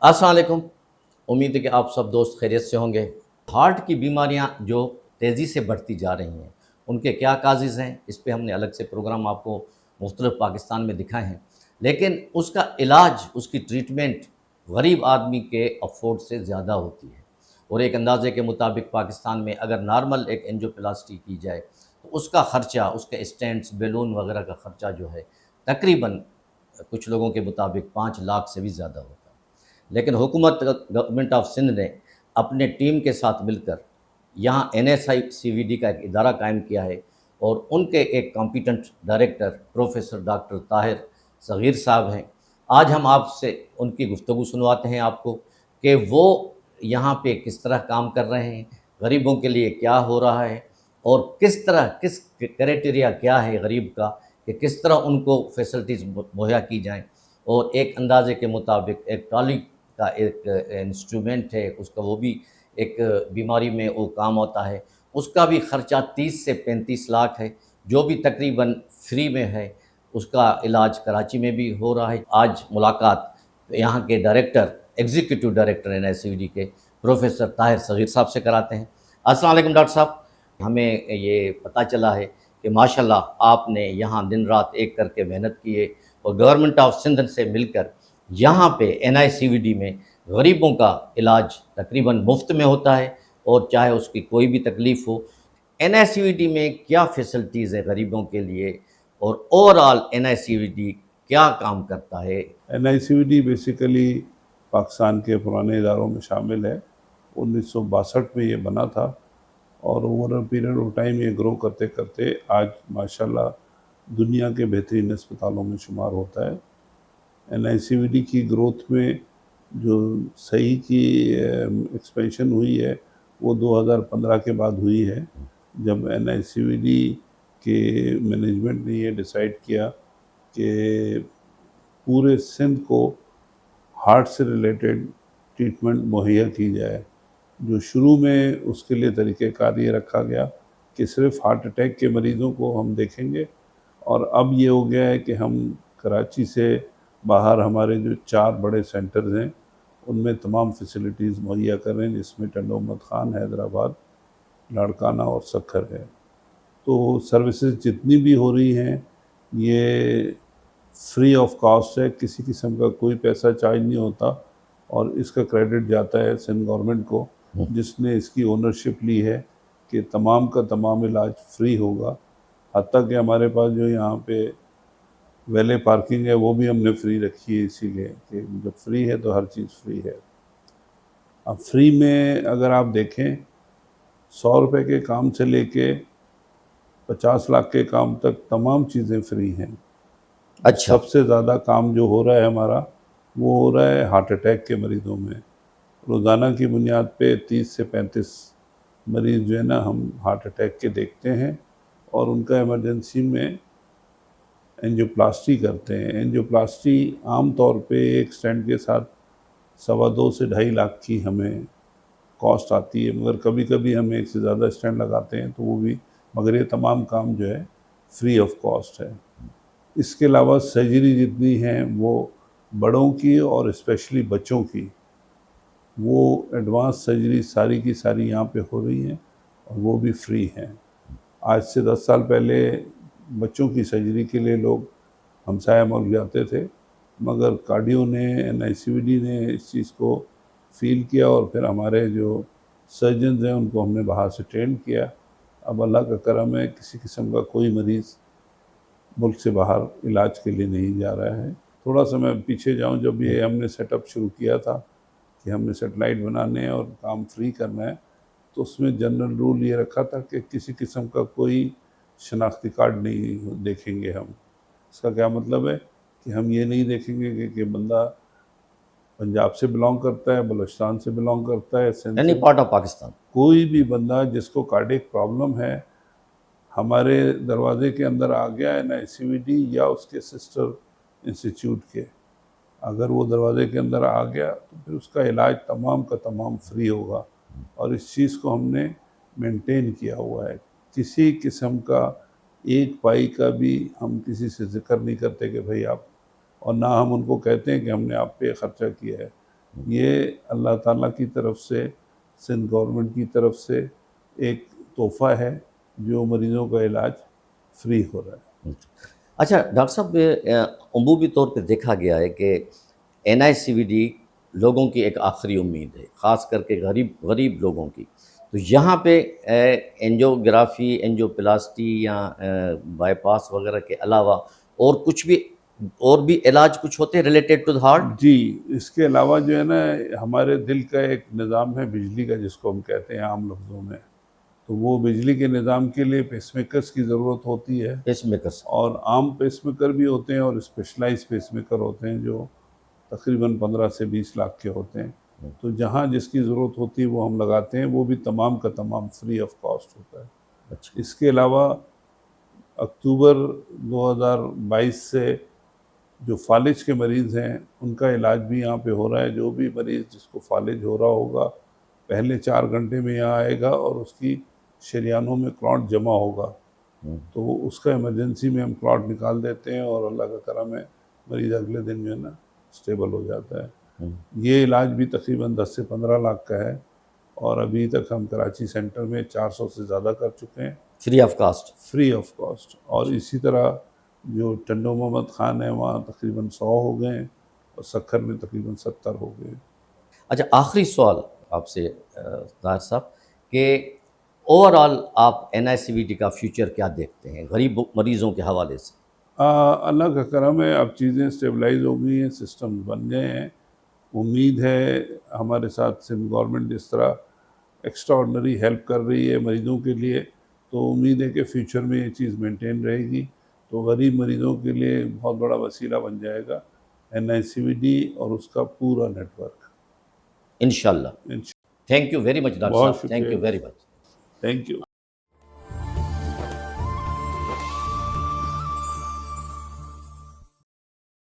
السلام علیکم۔ امید ہے کہ آپ سب دوست خیریت سے ہوں گے۔ ہارٹ کی بیماریاں جو تیزی سے بڑھتی جا رہی ہیں، ان کے کیا کازز ہیں، اس پہ ہم نے الگ سے پروگرام آپ کو مختلف پاکستان میں دکھائے ہیں، لیکن اس کا علاج، اس کی ٹریٹمنٹ غریب آدمی کے افورڈ سے زیادہ ہوتی ہے۔ اور ایک اندازے کے مطابق پاکستان میں اگر نارمل ایک انجیوپلاسٹی کی جائے تو اس کا خرچہ، اس کے اسٹینٹس، بیلون وغیرہ کا خرچہ جو ہے تقریباً کچھ لوگوں کے مطابق 5 لاکھ سے بھی زیادہ ہوتا ہے۔ لیکن حکومت گورنمنٹ آف سندھ نے اپنے ٹیم کے ساتھ مل کر یہاں NSICVD کا ایک ادارہ قائم کیا ہے، اور ان کے ایک competent director professor doctor Tahir صغیر صاحب ہیں۔ آج ہم آپ سے ان کی گفتگو سنواتے ہیں آپ کو کہ وہ یہاں پہ کس طرح کام کر رہے ہیں، غریبوں کے لیے کیا ہو رہا ہے، اور کس طرح، کس کرائٹیریا کیا ہے غریب کا کہ کس طرح ان کو فیسلٹیز مہیا کی جائیں۔ اور ایک اندازے کے مطابق ایک ٹرالی کا ایک انسٹرومنٹ ہے، اس کا وہ بھی ایک بیماری میں وہ کام ہوتا ہے، اس کا بھی خرچہ 30 سے 35 لاکھ ہے، جو بھی تقریباً فری میں ہے۔ اس کا علاج کراچی میں بھی ہو رہا ہے۔ آج ملاقات یہاں کے ڈائریکٹر، ایگزیکٹو ڈائریکٹر NSICVD کے پروفیسر طاہر صغیر صاحب سے کراتے ہیں۔ السلام علیکم ڈاکٹر صاحب۔ ہمیں یہ پتہ چلا ہے کہ ماشاءاللہ آپ نے یہاں دن رات ایک کر کے محنت کی ہے، اور گورنمنٹ آف سندھ سے مل کر یہاں پہ NICVD میں غریبوں کا علاج تقریباً مفت میں ہوتا ہے، اور چاہے اس کی کوئی بھی تکلیف ہو۔ NICVD میں کیا فیسلٹیز ہے غریبوں کے لیے، اور اوورآل NICVD کیا کام کرتا ہے؟ NICVD بیسیکلی پاکستان کے پرانے اداروں میں شامل ہے۔ 1962 میں یہ بنا تھا، اور over a period of time یہ گرو کرتے کرتے آج ماشاءاللہ دنیا کے بہترین اسپتالوں میں شمار ہوتا ہے۔ NICVD کی گروتھ میں جو صحیح کی ایکسپینشن ہوئی ہے وہ 2015 کے بعد ہوئی ہے، جب NICVD کے مینجمنٹ نے یہ ڈیسائیڈ کیا کہ پورے سندھ کو ہارٹ سے ریلیٹڈ ٹریٹمنٹ مہیا کی جائے۔ جو شروع میں اس کے لیے طریقہ کار یہ رکھا گیا کہ صرف ہارٹ اٹیک کے مریضوں کو ہم دیکھیں گے، اور اب یہ ہو گیا ہے کہ ہم کراچی سے باہر ہمارے جو 4 بڑے سینٹرز ہیں ان میں تمام فیسلٹیز مہیا کر رہے ہیں، جس میں ٹنڈو احمد خان، حیدرآباد، لاڑکانہ اور سکھر ہے۔ تو سروسز جتنی بھی ہو رہی ہیں یہ فری آف کاسٹ ہے، کسی قسم کا کوئی پیسہ چارج نہیں ہوتا، اور اس کا کریڈٹ جاتا ہے سندھ گورنمنٹ کو، جس نے اس کی اونرشپ لی ہے کہ تمام کا تمام علاج فری ہوگا۔ حتیٰ کہ ہمارے پاس جو یہاں پہ ویلے پارکنگ ہے وہ بھی ہم نے فری رکھی ہے، اسی لیے کہ جب فری ہے تو ہر چیز فری ہے۔ اب فری میں اگر آپ دیکھیں 100 روپے کے کام سے لے کے 50 لاکھ کے کام تک تمام چیزیں فری ہیں۔ اچھا، سب سے زیادہ کام جو ہو رہا ہے ہمارا وہ ہو رہا ہے ہارٹ اٹیک کے مریضوں میں۔ روزانہ کی بنیاد پہ 30 سے 35 مریض جو ہے نا ہم ہارٹ اٹیک کے دیکھتے ہیں، اور ان کا ایمرجنسی میں انجیوپلاسٹی کرتے ہیں۔ انجیوپلاسٹی عام طور پہ ایک سٹینٹ کے ساتھ 2.25 سے 2.5 لاکھ کی ہمیں کاسٹ آتی ہے، مگر کبھی کبھی ہم ایک سے زیادہ سٹینٹ لگاتے ہیں تو وہ بھی، مگر یہ تمام کام جو ہے فری آف کاسٹ ہے۔ اس کے علاوہ سرجری جتنی ہیں وہ بڑوں کی اور اسپیشلی بچوں کی، وہ ایڈوانس سرجری ساری کی ساری یہاں پہ ہو رہی ہیں، اور وہ بھی فری ہیں۔ آج سے 10 سال پہلے بچوں کی سرجری کے لیے لوگ ہمسایہ ملک جاتے تھے، مگر کارڈیو نے، NICVD نے اس چیز کو فیل کیا، اور پھر ہمارے جو سرجنز ہیں ان کو ہم نے باہر سے ٹرین کیا۔ اب اللہ کا کرم ہے کسی قسم کا کوئی مریض ملک سے باہر علاج کے لیے نہیں جا رہا ہے۔ تھوڑا سا میں پیچھے جاؤں، جب یہ ہم نے سیٹ اپ شروع کیا تھا کہ ہم نے سیٹلائٹ بنانے اور کام فری کرنا ہے، تو اس میں جنرل رول یہ رکھا تھا کہ کسی قسم کا کوئی شناختی کارڈ نہیں دیکھیں گے ہم۔ اس کا کیا مطلب ہے کہ ہم یہ نہیں دیکھیں گے کہ بندہ پنجاب سے بلانگ کرتا ہے، بلوچستان سے بلانگ کرتا ہے، سندھ یعنی سے، پارٹ آف پاکستان۔ کوئی بھی بندہ جس کو کارڈیک پرابلم ہے ہمارے دروازے کے اندر آ گیا ہے NICVD یا اس کے سسٹر انسٹیٹیوٹ کے، اگر وہ دروازے کے اندر آ گیا تو پھر اس کا علاج تمام کا تمام فری ہوگا، اور اس چیز کو ہم نے مینٹین کیا ہوا ہے۔ کسی قسم کا ایک پائی کا بھی ہم کسی سے ذکر نہیں کرتے کہ بھئی آپ، اور نہ ہم ان کو کہتے ہیں کہ ہم نے آپ پہ خرچہ کیا ہے۔ یہ اللہ تعالیٰ کی طرف سے، سندھ گورنمنٹ کی طرف سے ایک تحفہ ہے جو مریضوں کا علاج فری ہو رہا ہے۔ اچھا ڈاکٹر صاحب، عمومی طور پہ دیکھا گیا ہے کہ NICVD لوگوں کی ایک آخری امید ہے، خاص کر کے غریب لوگوں کی۔ تو یہاں پہ اینجیوگرافی، اینجیوپلاسٹی یا بائی پاس وغیرہ کے علاوہ اور بھی علاج کچھ ہوتے ہیں ریلیٹڈ ٹو ہارٹ؟ جی، اس کے علاوہ جو ہے نا، ہمارے دل کا ایک نظام ہے بجلی کا، جس کو ہم کہتے ہیں عام لفظوں میں، تو وہ بجلی کے نظام کے لیے پیس میکرز کی ضرورت ہوتی ہے، پیس میکرس؟ اور عام پیس میکر بھی ہوتے ہیں اور اسپیشلائز پیس میکر ہوتے ہیں جو تقریباً 15 سے 20 لاکھ کے ہوتے ہیں۔ تو جہاں جس کی ضرورت ہوتی ہے وہ ہم لگاتے ہیں، وہ بھی تمام کا تمام فری آف کاسٹ ہوتا ہے۔ اچھا، اس کے علاوہ اکتوبر 2022 سے جو فالج کے مریض ہیں ان کا علاج بھی یہاں پہ ہو رہا ہے۔ جو بھی مریض جس کو فالج ہو رہا ہوگا پہلے 4 گھنٹے میں یہاں آئے گا اور اس کی شریانوں میں کلاٹ جمع ہوگا، تو اس کا ایمرجنسی میں ہم کلاٹ نکال دیتے ہیں اور اللہ کا کرم ہے مریض اگلے دن جو ہے نا اسٹیبل ہو جاتا ہے۔ یہ علاج بھی تقریباً 10 سے 15 لاکھ کا ہے، اور ابھی تک ہم کراچی سینٹر میں 400 سے زیادہ کر چکے ہیں free of cost? Free of cost. اور اسی طرح جو ٹنڈو محمد خان ہے وہاں تقریباً 100 ہو گئے ہیں، اور سکھر میں تقریباً 70 ہو گئے ہیں۔ اچھا، آخری سوال آپ سے طاہر صاحب، کہ اوور آل آپ NICVD کا فیوچر کیا دیکھتے ہیں غریب مریضوں کے حوالے سے؟ اللہ کا کرم ہے، اب چیزیں اسٹیبلائز ہو گئی ہیں، سسٹم بن گئے ہیں۔ امید ہے ہمارے ساتھ سندھ گورنمنٹ جس طرح ایکسٹرا آرڈنری ہیلپ کر رہی ہے مریضوں کے لیے، تو امید ہے کہ فیوچر میں یہ چیز مینٹین رہے گی، تو غریب مریضوں کے لیے بہت بڑا وسیلہ بن جائے گا NICVD اور اس کا پورا نیٹ ورک۔ انشاءاللہ۔ Thank you very much doctor بہت صاحب، تھینک یو شکریہ، ویری مچ۔ Thank you.